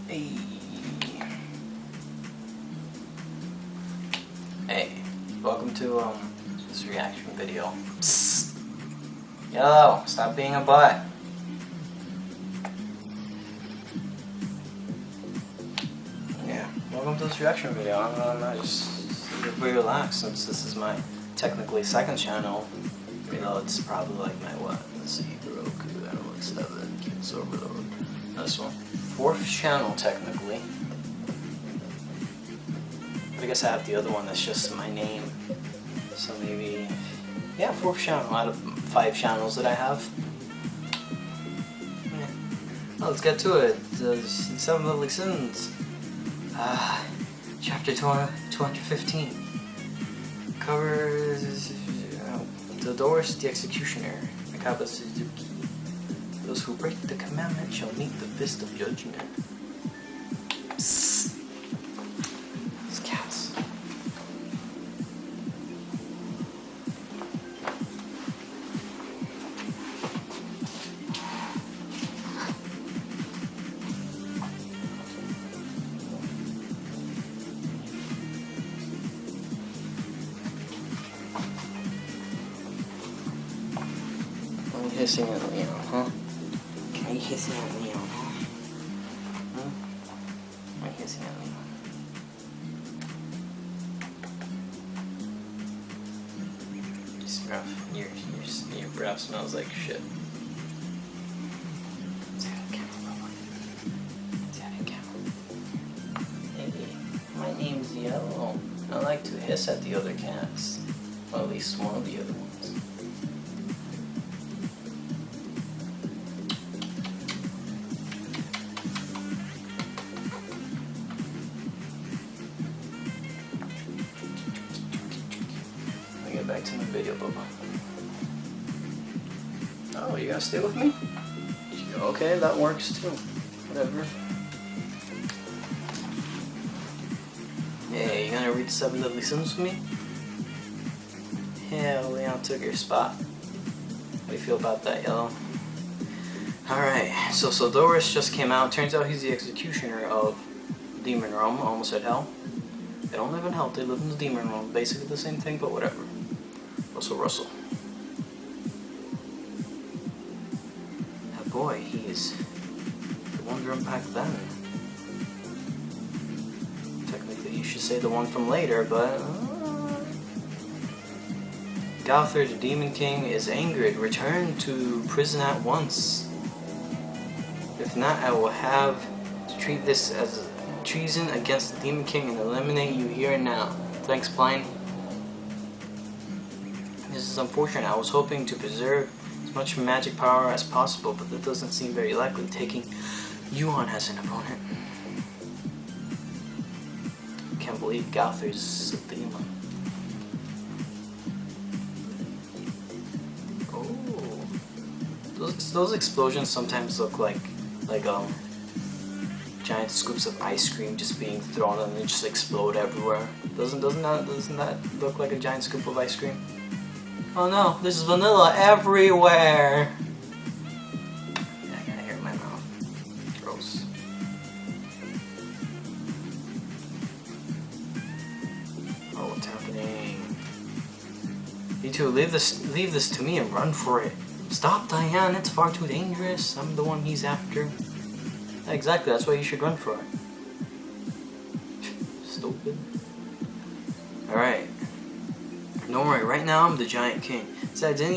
Hey. Hey, welcome to this reaction video. Psst. Yo, stop being a butt. Yeah, welcome to this reaction video. I'm just very relaxed since this is my technically second channel. You know, it's probably like my what? Let's see, Roku, Analog 7, Kids Overload. This one. Fourth channel technically. I guess I have the other one that's just my name. So maybe, yeah, fourth channel out of 5 channels that I have. Yeah. Well, let's get to it. The 7 Deadly Sins. Chapter 215. Covers Zeldoris the Executioner. Akaba Suzuki. Those who break the commandment shall meet the fist of judgment. Psst. These cats. I'm hissing at Leon, huh? Are you hissing at Leon, huh? Are you hissing at Leon? Your breath smells like shit. Hey, my name's Yellow. I like to hiss at the other cats. Well, at least one of the other ones. Back to my video, Bubba. Oh, you gotta stay with me? Okay, that works too. Whatever. Yeah, you gonna read the 7 Deadly Sins with me? Yeah, Leon took your spot. How do you feel about that, Yellow? Alright, so Zeldoris just came out. Turns out he's the executioner of Demon Realm. I almost said Hell. They don't live in Hell, they live in the Demon Realm. Basically the same thing, but whatever. Russell. That boy, he's the one from back then. Technically, you should say the one from later, but Gowther, the Demon King, is angered. Return to prison at once. If not, I will have to treat this as treason against the Demon King and eliminate you here and now. Thanks, Pliny. This is unfortunate. I was hoping to preserve as much magic power as possible, but that doesn't seem very likely, taking you on as an opponent. I can't believe Gowther's a demon. Oh, those explosions sometimes look like giant scoops of ice cream just being thrown and they just explode everywhere. Doesn't that look like a giant scoop of ice cream? Oh no, there's vanilla everywhere! Yeah, I gotta hear it in my mouth. Gross. Oh, what's happening? You two, leave this to me and run for it. Stop, Diane, it's far too dangerous. I'm the one he's after. Yeah, exactly, that's why you should run for it. Stupid. Alright. Don't worry, right now I'm the Giant King. Besides, I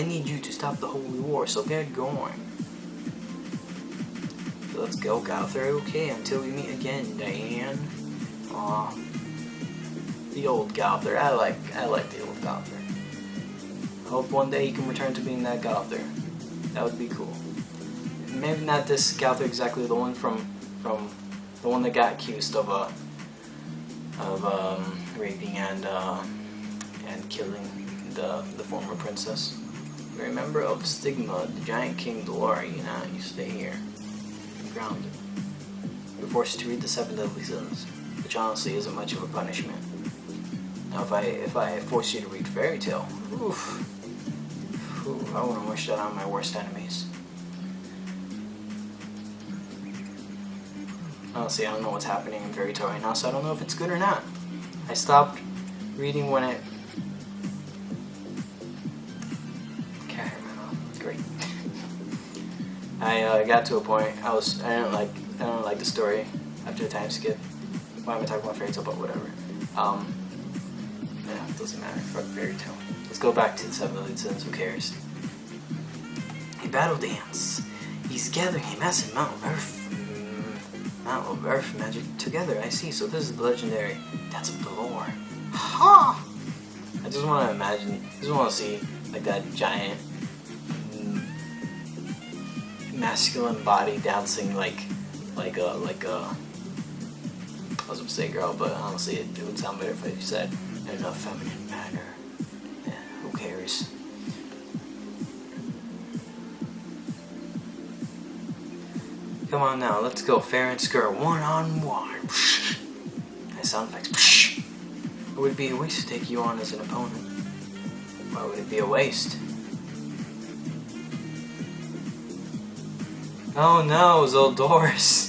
need you to stop the Holy War, so get going. So let's go, Gowther. Okay, until we meet again, Diane. Aw. The old Gowther. I like the old Gowther. I hope one day he can return to being that Gowther. That would be cool. Maybe not this Gowther exactly, the one from the one that got accused of raping and killing the former princess. You're a member of Stigma, the Giant King Delori. You stay here. You're grounded. You're forced to read the 7 Deadly Sins, which honestly isn't much of a punishment. Now if I force you to read Fairy Tale, oof, I wouldn't wish that on my worst enemies. Honestly, I don't know what's happening in Fairy Tail right now, so I don't know if it's good or not. I stopped reading when it... Okay, great. I got to a point. I don't like the story after the time skip. Why am I talking about Fairy Tail? But whatever. Yeah, it doesn't matter. Fuck Fairy Tail. Let's go back to the 7 Deadly Sins. Who cares? A battle dance. He's gathering a massive amount of earth magic together. I see. So this is the legendary dance of the lore. Ha! I just want to imagine. I just want to see like that giant masculine body dancing like a. I was gonna say girl, but honestly, it would sound better if I said in a feminine manner. Yeah, who cares? Come on now, let's go fair and square, one-on-one. Nice sound effects. It would be a waste to take you on as an opponent. Why would it be a waste? Oh no, Zeldoris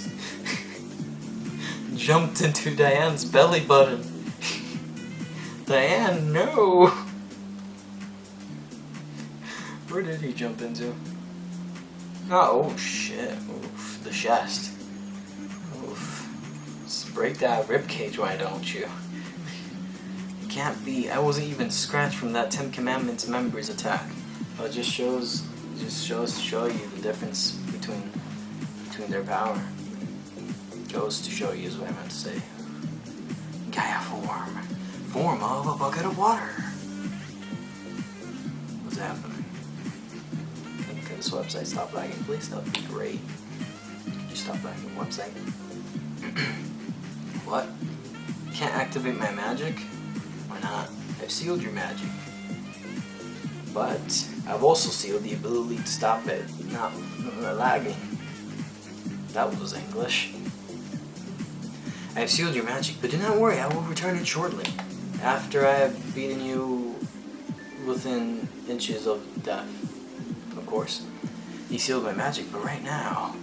jumped into Diane's belly button. Diane, no! Where did he jump into? Oh shit. Oof, the chest. Oof. Just break that ribcage, why don't you? It can't be. I wasn't even scratched from that 10 Commandments members attack. It just shows to show you the difference between their power. Goes to show you is what I meant to say. Gaia form of a bucket of water. What's happening? Can this website stop lagging, please? That would be great. Can you stop lagging the website? What? Can't activate my magic? Why not? I've sealed your magic. But I've also sealed the ability to stop it not lagging. That was English. I have sealed your magic, but do not worry, I will return it shortly. After I have beaten you within inches of death. Of course. He sealed my magic, but right now,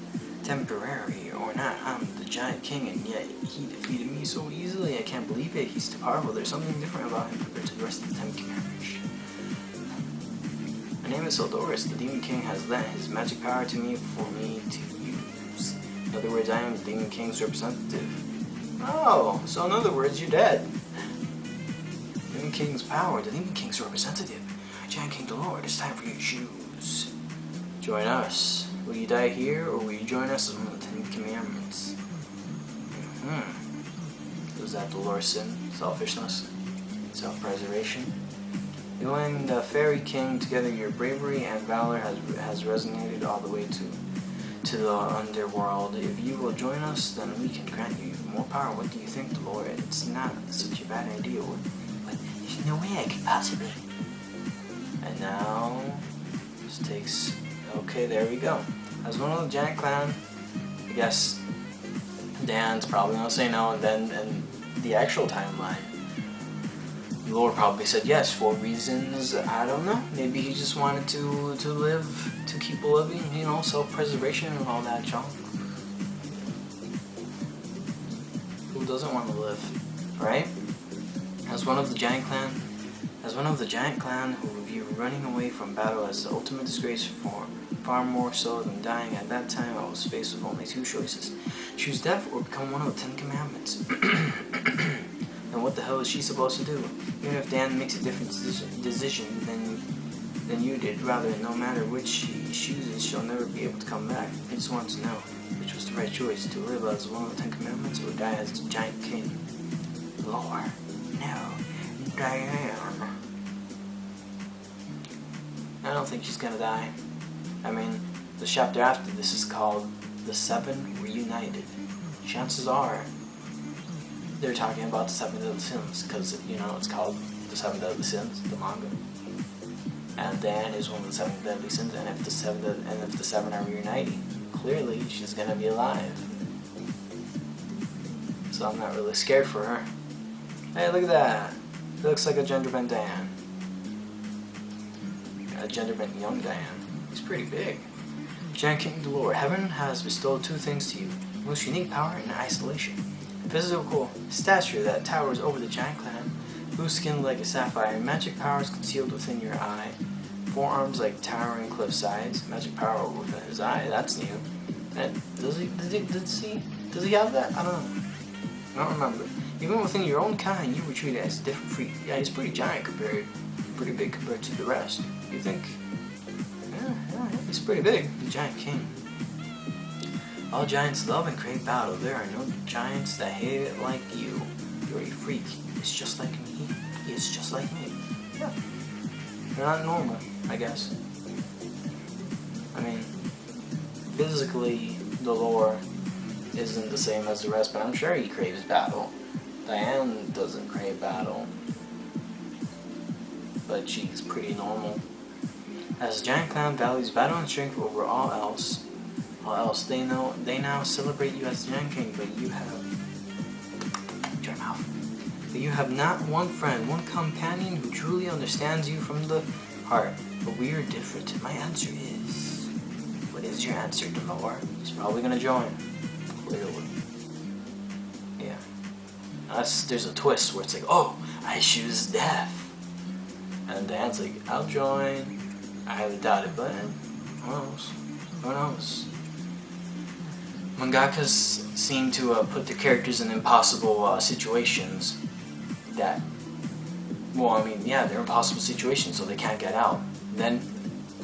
temporary or not, I'm the giant king, and yet he defeated me so easily. I can't believe it. He's too powerful. There's something different about him compared to the rest of the 10 Commandments. My name is Zeldoris. The Demon King has lent his magic power to me for me to use. In other words, I am the Demon King's representative. Oh, so in other words, you're dead. Demon King's power, the Demon King's representative. Giant King the Lord, it's time for you to choose. Join us. Will you die here, or will you join us as one of the 10 Commandments? Is that the Lord's sin? Selfishness? Self-preservation? You and the Fairy King together, your bravery and valor has resonated all the way to the underworld. If you will join us, then we can grant you more power. What do you think, the Lord? It's not such a bad idea. But there's no way I could possibly. And now, this takes. Okay, there we go. As one of the giant clan, I guess Dan's probably gonna say no, and then in the actual timeline, the Lord probably said yes for reasons, I don't know. Maybe he just wanted to live, to keep living, you know, self-preservation and all that junk. Who doesn't want to live, right? As one of the giant clan who view running away from battle as the ultimate disgrace, far more so than dying. At that time, I was faced with only 2 choices: choose death or become one of the 10 Commandments. And what the hell is she supposed to do? Even if Dan makes a different decision than you did, rather, no matter which she chooses, she'll never be able to come back. I just want to know which was the right choice: to live as one of the 10 Commandments or die as the giant king. Lord, no, Diane. I don't think she's gonna die. I mean, the chapter after this is called The 7 Reunited. Chances are they're talking about the 7 Deadly Sins, because, you know, it's called the 7 Deadly Sins, the manga. And Dan is one of the 7 Deadly Sins, and if the 7 are reuniting, clearly she's gonna be alive. So I'm not really scared for her. Hey, look at that. It looks like a gender-bent Dan. A gender-bent young Diane. He's pretty big. Giant King Delore, heaven has bestowed 2 things to you. most unique power in isolation. Physical stature that towers over the giant clan. Blue skin like a sapphire. Magic powers concealed within your eye. Forearms like towering cliff sides. Magic power within his eye. That's new. And does he have that? I don't know. I don't remember. Even within your own kind, you were treated as a different freak. Yeah, he's pretty giant pretty big compared to the rest. You think? Yeah, he's pretty big. The giant king. All giants love and crave battle. There are no giants that hate it like you. You're a freak. It's just like me. It's just like me. Yeah. You're not normal, I guess. I mean, physically, the lore isn't the same as the rest, but I'm sure he craves battle. Diane doesn't crave battle, but she's pretty normal. As the giant clan values battle and strength over all else, they now celebrate you as the giant king, but you have not one friend, one companion who truly understands you from the heart. But we are different. My answer is, what is your answer, Delore? He's probably gonna join. Clearly. Yeah. There's a twist where it's like, oh, I choose death. And Dan's like, I'll join. I highly doubt it, but who knows? Who knows? Mangakas seem to put the characters in impossible situations that, well, I mean, yeah, they're impossible situations, so they can't get out. Then,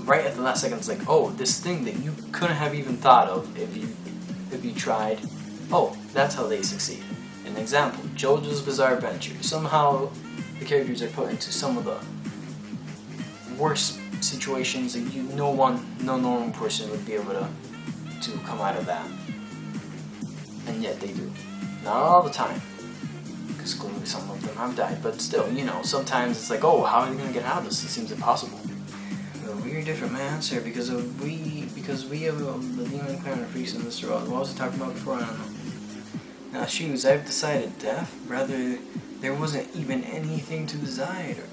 right at the last second, it's like, oh, this thing that you couldn't have even thought of if you tried. Oh, that's how they succeed. An example: JoJo's Bizarre Adventure. Somehow, the characters are put into some of the worst situations that no normal person would be able to come out of that. And yet they do. Not all the time, because clearly some of them have died, but still, you know, sometimes it's like, oh, how are they going to get out of this? It seems impossible. Well, we're different, my answer, because we have the demon clan of freaks in this world. What was I talking about before? I don't know. Now, shoes, I've decided death. Rather, there wasn't even anything to decide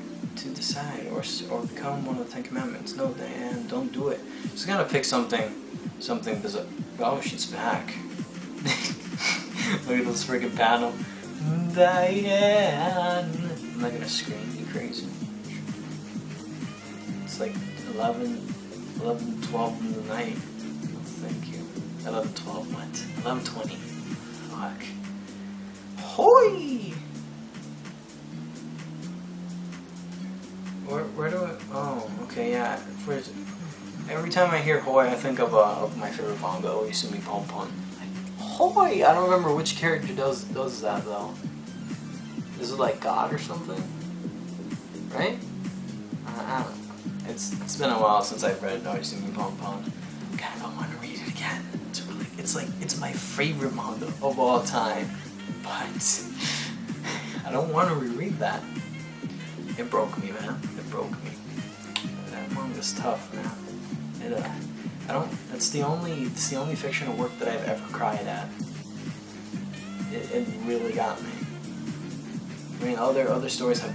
or become one of the 10 Commandments. No, Diane, don't do it. Just gotta pick something bizarre. Oh, she's back. Look at this freaking panel. Diane. I'm not gonna scream, you crazy. It's like 11:12 in the night. Oh, thank you. 11:12 what? 11:20. Fuck. Hoi! Where do I? Oh, okay, yeah. Every time I hear Hoi, I think of my favorite manga, Oisumi Pon Pon. Hoi! I don't remember which character does that though. Is it like God or something? Right? I don't know. It's been a while since I've read Oisumi Pon Pon. I kind of want to read it again. It's my favorite manga of all time, but I don't want to reread that. It broke me, man. It broke me. That manga's tough, man. It's the only fictional work that I've ever cried at. It really got me. I mean, other stories have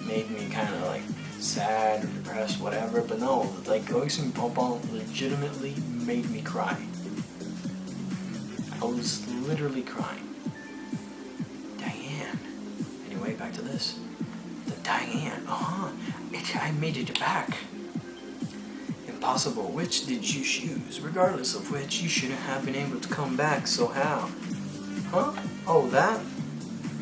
made me kind of like sad or depressed, whatever. But no, like Oisumi Pon Pon legitimately made me cry. I was literally crying. Diane. Anyway, back to this. The Diane. I made it back. Impossible. Which did you choose? Regardless of which, you shouldn't have been able to come back. So how? Huh? Oh, that?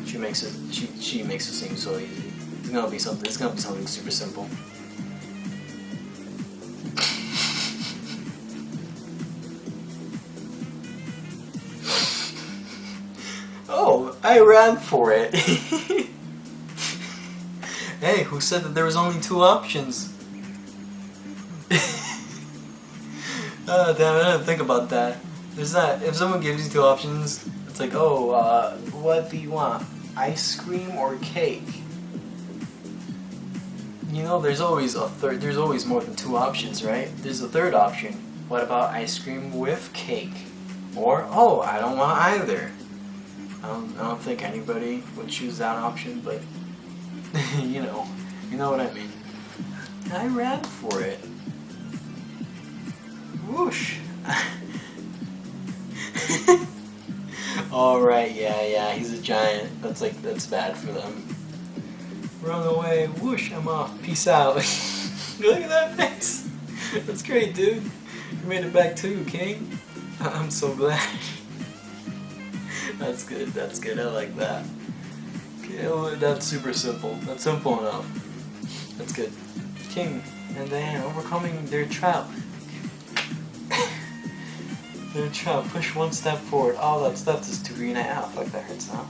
She makes it seem so easy. It's gonna be something super simple. Oh, I ran for it. Hey, who said that there was only 2 options? Oh, damn, I didn't think about that. There's that. If someone gives you 2 options, it's like, oh, what do you want? Ice cream or cake? You know, there's always more than 2 options, right? There's a 3rd option. What about ice cream with cake? Or, oh, I don't want either. I don't think anybody would choose that option, but you know what I mean. I ran for it. Whoosh. Alright, yeah, he's a giant. That's bad for them. We're on the way. Whoosh, I'm off. Peace out. Look at that face. That's great, dude. You made it back too, King. I'm so glad. That's good, I like that. Okay, well, that's super simple. That's simple enough. That's good. King and Diane overcoming their trap. Their trap. Push one step forward. Oh, that stuff is too green. Ah, fuck, that hurts now.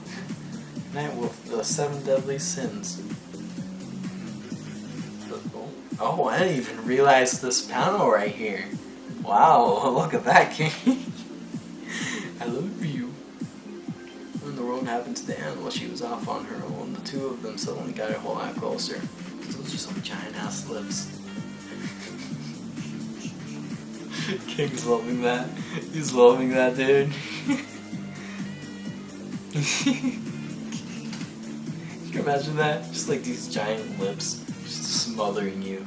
Night with the 7 deadly sins. Oh, I didn't even realize this panel right here. Wow, look at that, King. I love you. When the world happened to Diane while she was off on her own, the two of them suddenly got a whole lot closer. Those are some giant ass lips. King's loving that. He's loving that, dude. Can you imagine that? Just like these giant lips just smothering you.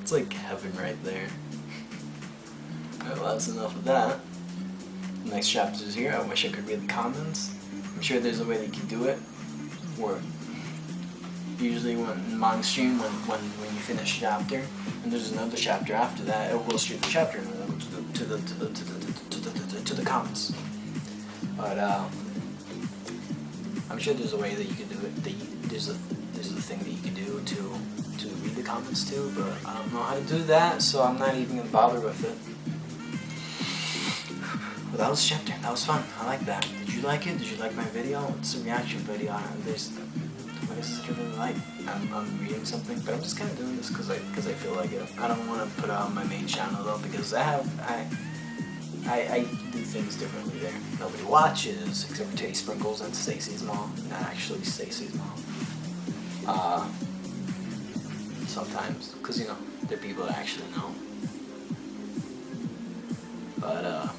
It's like heaven right there. Alright, well, that's enough of that. The next chapter is here. I wish I could read the comments. I'm sure there's a way that you can do it. Or usually when in manga stream, when you finish a chapter, and there's another chapter after that, it will go straight to the chapter and it will go to the comments. But I'm sure there's a way that you can do it. There's a thing that you can do to read the comments too, but I don't know how to do that, so I'm not even gonna bother with it. But that was a chapter. That was fun. I like that. Did you like it? Did you like my video? It's a reaction video. What is this I really like? I'm reading something, but I'm just kind of doing this because I feel like it. I don't want to put it on my main channel though, because I do things differently there. Nobody watches except for Teddy Sprinkles and Stacy's mom. Not actually Stacy's mom. Sometimes, because you know, they're people that actually know. But